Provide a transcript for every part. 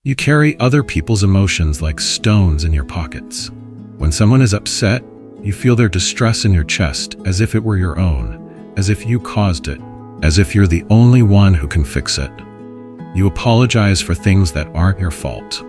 You carry other people's emotions like stones in your pockets. When someone is upset, you feel their distress in your chest as if it were your own, as if you caused it, as if you're the only one who can fix it. You apologize for things that aren't your fault.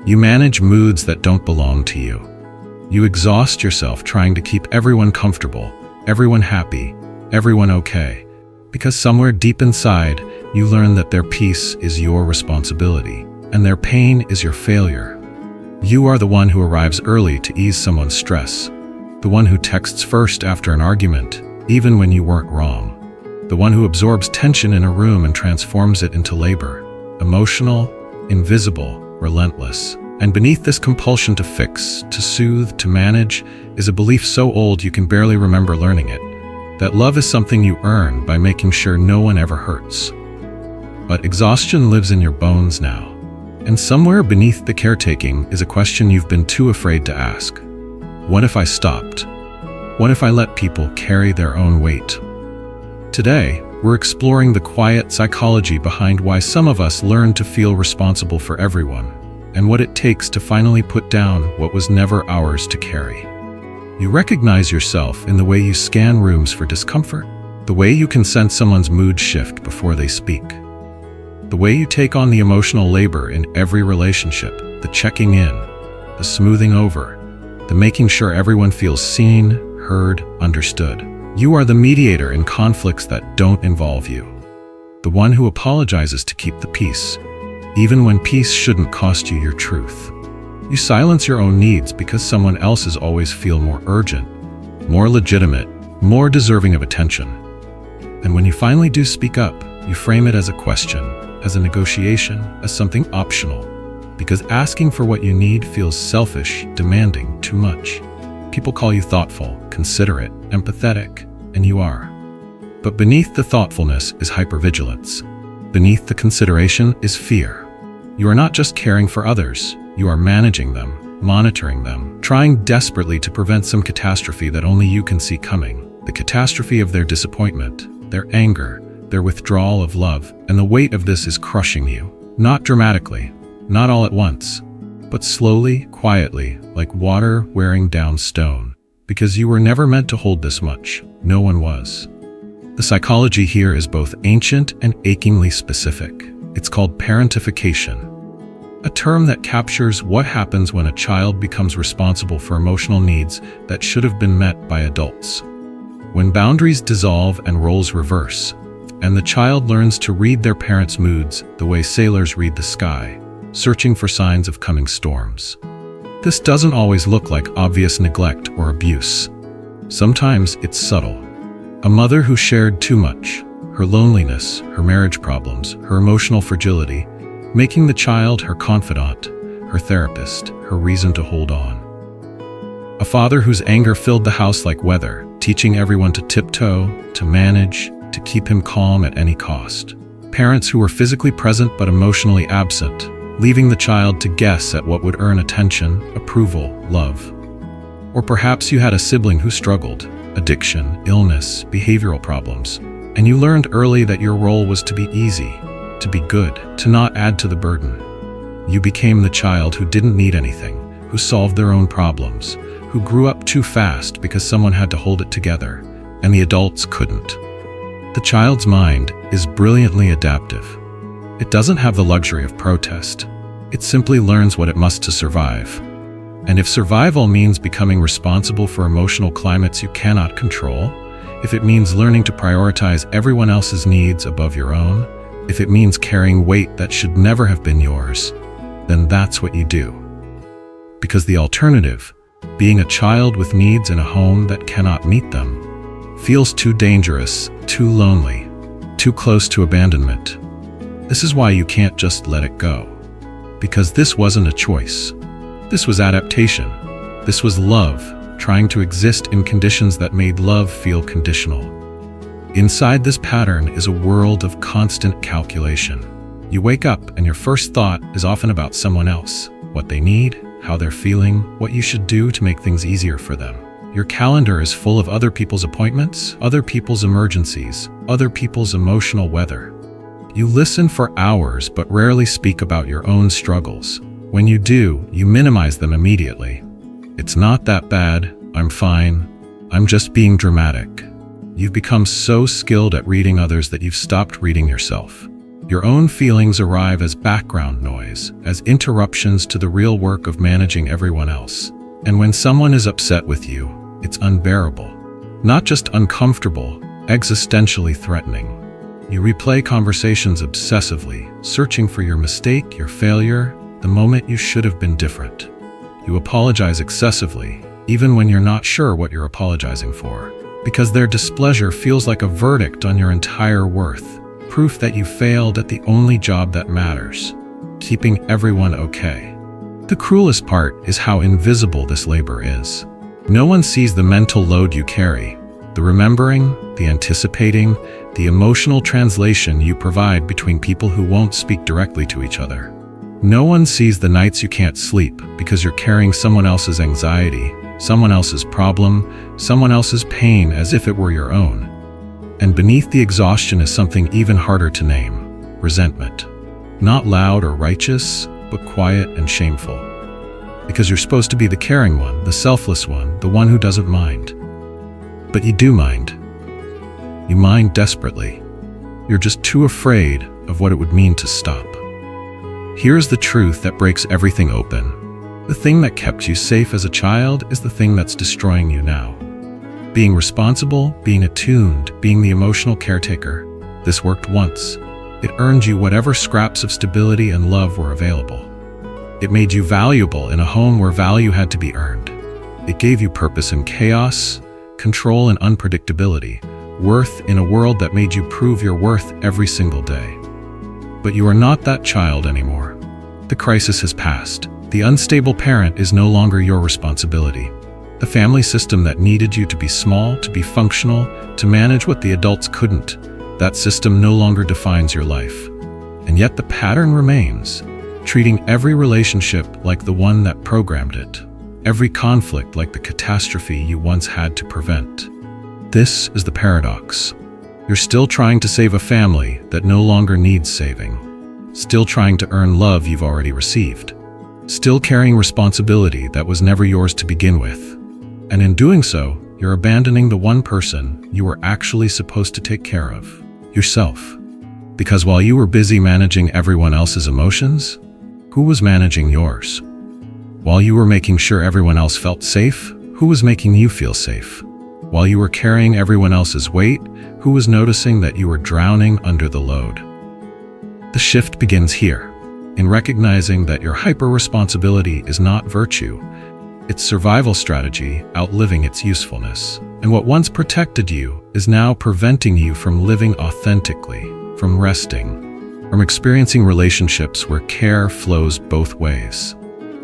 You manage moods that don't belong to you. You exhaust yourself trying to keep everyone comfortable, everyone happy, everyone okay, because somewhere deep inside, you learn that their peace is your responsibility, and their pain is your failure. You are the one who arrives early to ease someone's stress, the one who texts first after an argument, even when you weren't wrong, the one who absorbs tension in a room and transforms it into labor, emotional, invisible, relentless. And beneath this compulsion to fix, to soothe, to manage, is a belief so old you can barely remember learning it, that love is something you earn by making sure no one ever hurts. But exhaustion lives in your bones now, and somewhere beneath the caretaking is a question you've been too afraid to ask. What if I stopped? What if I let people carry their own weight? Today, we're exploring the quiet psychology behind why some of us learn to feel responsible for everyone, and what it takes to finally put down what was never ours to carry. You recognize yourself in the way you scan rooms for discomfort, the way you can sense someone's mood shift before they speak, the way you take on the emotional labor in every relationship, the checking in, the smoothing over, the making sure everyone feels seen, heard, understood. You are the mediator in conflicts that don't involve you, the one who apologizes to keep the peace, even when peace shouldn't cost you your truth. You silence your own needs because someone else's always feel more urgent, more legitimate, more deserving of attention. And when you finally do speak up, you frame it as a question, as a negotiation, as something optional, because asking for what you need feels selfish, demanding, too much. People call you thoughtful, considerate, empathetic, and you are. But beneath the thoughtfulness is hypervigilance. Beneath the consideration is fear. You are not just caring for others, you are managing them, monitoring them, trying desperately to prevent some catastrophe that only you can see coming. The catastrophe of their disappointment, their anger, their withdrawal of love, and the weight of this is crushing you. Not dramatically, not all at once, but slowly, quietly, like water wearing down stone. Because you were never meant to hold this much. No one was. The psychology here is both ancient and achingly specific. It's called parentification, a term that captures what happens when a child becomes responsible for emotional needs that should have been met by adults. When boundaries dissolve and roles reverse, and the child learns to read their parents' moods the way sailors read the sky, searching for signs of coming storms. This doesn't always look like obvious neglect or abuse. Sometimes it's subtle. A mother who shared too much, her loneliness, her marriage problems, her emotional fragility, making the child her confidant, her therapist, her reason to hold on. A father whose anger filled the house like weather, teaching everyone to tiptoe, to manage, to keep him calm at any cost. Parents who were physically present but emotionally absent, leaving the child to guess at what would earn attention, approval, love. Or perhaps you had a sibling who struggled, addiction, illness, behavioral problems, and you learned early that your role was to be easy, to be good, to not add to the burden. You became the child who didn't need anything, who solved their own problems, who grew up too fast because someone had to hold it together, and the adults couldn't. The child's mind is brilliantly adaptive. It doesn't have the luxury of protest. It simply learns what it must to survive. And if survival means becoming responsible for emotional climates you cannot control, if it means learning to prioritize everyone else's needs above your own, if it means carrying weight that should never have been yours, then that's what you do. Because the alternative, being a child with needs in a home that cannot meet them, feels too dangerous, too lonely, too close to abandonment. This is why you can't just let it go. Because this wasn't a choice. This was adaptation. This was love, trying to exist in conditions that made love feel conditional. Inside this pattern is a world of constant calculation. You wake up and your first thought is often about someone else, what they need, how they're feeling, what you should do to make things easier for them. Your calendar is full of other people's appointments, other people's emergencies, other people's emotional weather. You listen for hours but rarely speak about your own struggles. When you do, you minimize them immediately. It's not that bad, I'm fine, I'm just being dramatic. You've become so skilled at reading others that you've stopped reading yourself. Your own feelings arrive as background noise, as interruptions to the real work of managing everyone else. And when someone is upset with you, it's unbearable. Not just uncomfortable, existentially threatening. You replay conversations obsessively, searching for your mistake, your failure, the moment you should have been different. You apologize excessively, even when you're not sure what you're apologizing for, because their displeasure feels like a verdict on your entire worth, proof that you failed at the only job that matters, keeping everyone okay. The cruelest part is how invisible this labor is. No one sees the mental load you carry, the remembering, the anticipating, the emotional translation you provide between people who won't speak directly to each other. No one sees the nights you can't sleep because you're carrying someone else's anxiety, someone else's problem, someone else's pain as if it were your own. And beneath the exhaustion is something even harder to name: resentment. Not loud or righteous, but quiet and shameful. Because you're supposed to be the caring one, the selfless one, the one who doesn't mind. But you do mind. You mind desperately. You're just too afraid of what it would mean to stop. Here's the truth that breaks everything open. The thing that kept you safe as a child is the thing that's destroying you now. Being responsible, being attuned, being the emotional caretaker, this worked once. It earned you whatever scraps of stability and love were available. It made you valuable in a home where value had to be earned. It gave you purpose in chaos, control in unpredictability, worth in a world that made you prove your worth every single day. But you are not that child anymore. The crisis has passed. The unstable parent is no longer your responsibility. The family system that needed you to be small, to be functional, to manage what the adults couldn't, that system no longer defines your life. And yet the pattern remains, treating every relationship like the one that programmed it, every conflict like the catastrophe you once had to prevent. This is the paradox. You're still trying to save a family that no longer needs saving, still trying to earn love you've already received, still carrying responsibility that was never yours to begin with. And in doing so, you're abandoning the one person you were actually supposed to take care of, yourself. Because while you were busy managing everyone else's emotions, who was managing yours? While you were making sure everyone else felt safe, who was making you feel safe? While you were carrying everyone else's weight, who was noticing that you were drowning under the load? The shift begins here, in recognizing that your hyper-responsibility is not virtue. It's survival strategy outliving its usefulness. And what once protected you is now preventing you from living authentically, from resting, from experiencing relationships where care flows both ways.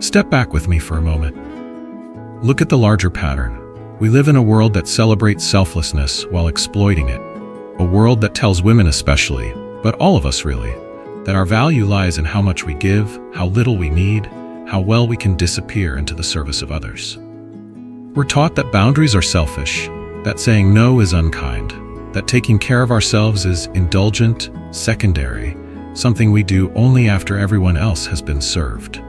Step back with me for a moment. Look at the larger pattern. We live in a world that celebrates selflessness while exploiting it. A world that tells women especially, but all of us really, that our value lies in how much we give, how little we need, how well we can disappear into the service of others. We're taught that boundaries are selfish, that saying no is unkind, that taking care of ourselves is indulgent, secondary, something we do only after everyone else has been served.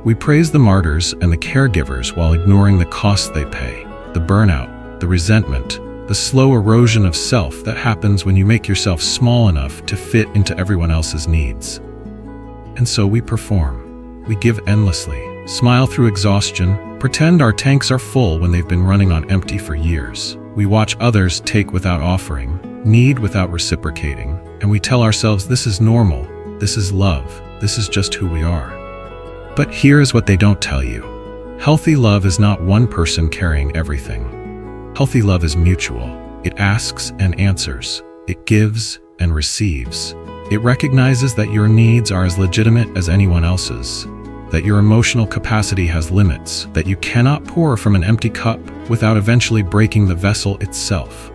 We praise the martyrs and the caregivers while ignoring the costs they pay, the burnout, the resentment, the slow erosion of self that happens when you make yourself small enough to fit into everyone else's needs. And so we perform. We give endlessly, smile through exhaustion, pretend our tanks are full when they've been running on empty for years. We watch others take without offering, need without reciprocating, and we tell ourselves this is normal, this is love, this is just who we are. But here's what they don't tell you. Healthy love is not one person carrying everything. Healthy love is mutual. It asks and answers. It gives and receives. It recognizes that your needs are as legitimate as anyone else's, that your emotional capacity has limits, that you cannot pour from an empty cup without eventually breaking the vessel itself.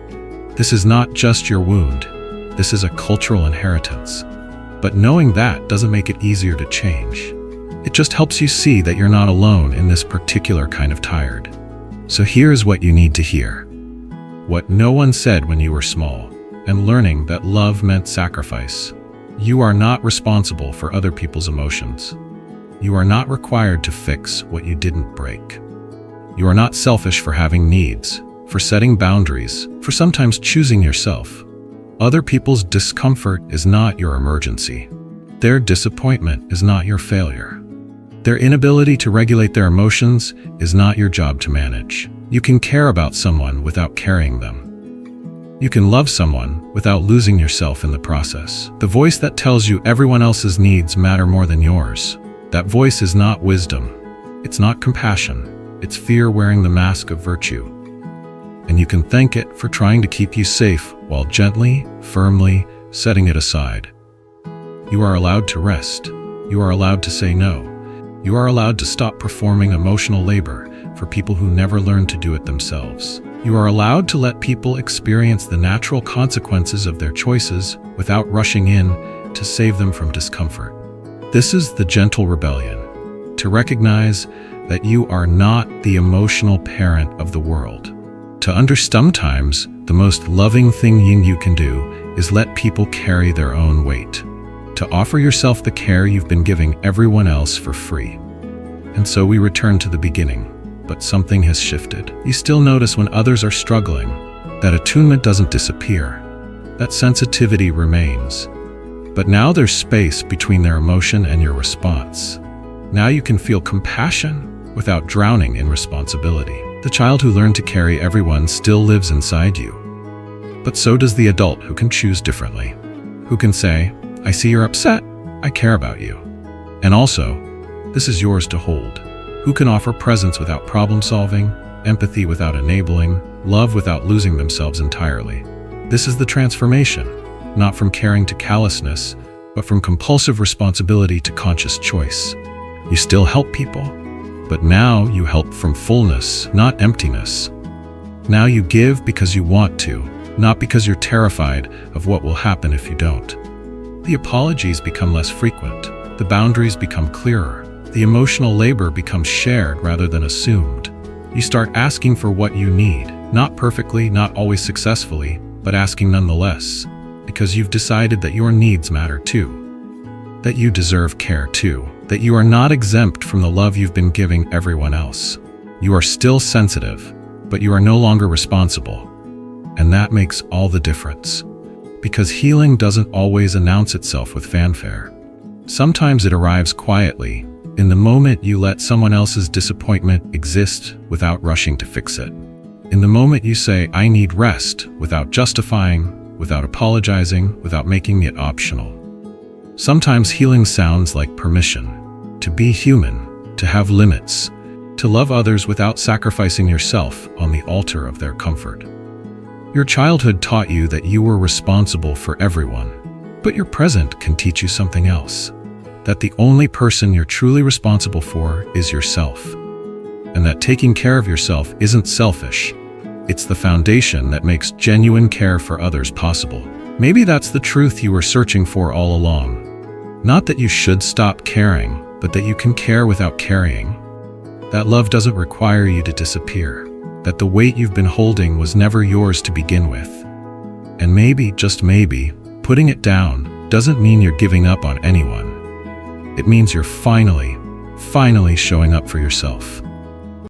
This is not just your wound. This is a cultural inheritance. But knowing that doesn't make it easier to change. It just helps you see that you're not alone in this particular kind of tired. So here's what you need to hear. What no one said when you were small, and learning that love meant sacrifice. You are not responsible for other people's emotions. You are not required to fix what you didn't break. You are not selfish for having needs, for setting boundaries, for sometimes choosing yourself. Other people's discomfort is not your emergency. Their disappointment is not your failure. Their inability to regulate their emotions is not your job to manage. You can care about someone without carrying them. You can love someone without losing yourself in the process. The voice that tells you everyone else's needs matter more than yours, that voice is not wisdom. It's not compassion. It's fear wearing the mask of virtue. And you can thank it for trying to keep you safe while gently, firmly setting it aside. You are allowed to rest. You are allowed to say no. You are allowed to stop performing emotional labor for people who never learned to do it themselves. You are allowed to let people experience the natural consequences of their choices without rushing in to save them from discomfort. This is the gentle rebellion, to recognize that you are not the emotional parent of the world. To understand sometimes the most loving thing you can do is let people carry their own weight. To offer yourself the care you've been giving everyone else for free. And so we return to the beginning, but something has shifted. You still notice when others are struggling. That attunement doesn't disappear. That sensitivity remains. But now there's space between their emotion and your response. Now you can feel compassion without drowning in responsibility. The child who learned to carry everyone still lives inside you. But so does the adult who can choose differently. Who can say, I see you're upset, I care about you. And also, this is yours to hold. Who can offer presence without problem solving, empathy without enabling, love without losing themselves entirely. This is the transformation, not from caring to callousness, but from compulsive responsibility to conscious choice. You still help people, but now you help from fullness, not emptiness. Now you give because you want to, not because you're terrified of what will happen if you don't. The apologies become less frequent. The boundaries become clearer. The emotional labor becomes shared rather than assumed. You start asking for what you need, not perfectly, not always successfully, but asking nonetheless, because you've decided that your needs matter too, that you deserve care too, that you are not exempt from the love you've been giving everyone else. You are still sensitive, but you are no longer responsible. And that makes all the difference. Because healing doesn't always announce itself with fanfare. Sometimes it arrives quietly, in the moment you let someone else's disappointment exist without rushing to fix it. In the moment you say, I need rest, without justifying, without apologizing, without making it optional. Sometimes healing sounds like permission, to be human, to have limits, to love others without sacrificing yourself on the altar of their comfort. Your childhood taught you that you were responsible for everyone, but your present can teach you something else, that the only person you're truly responsible for is yourself, and that taking care of yourself isn't selfish. It's the foundation that makes genuine care for others possible. Maybe that's the truth you were searching for all along. Not that you should stop caring, but that you can care without carrying. That love doesn't require you to disappear. That the weight you've been holding was never yours to begin with. And maybe, just maybe, putting it down doesn't mean you're giving up on anyone. It means you're finally showing up for yourself.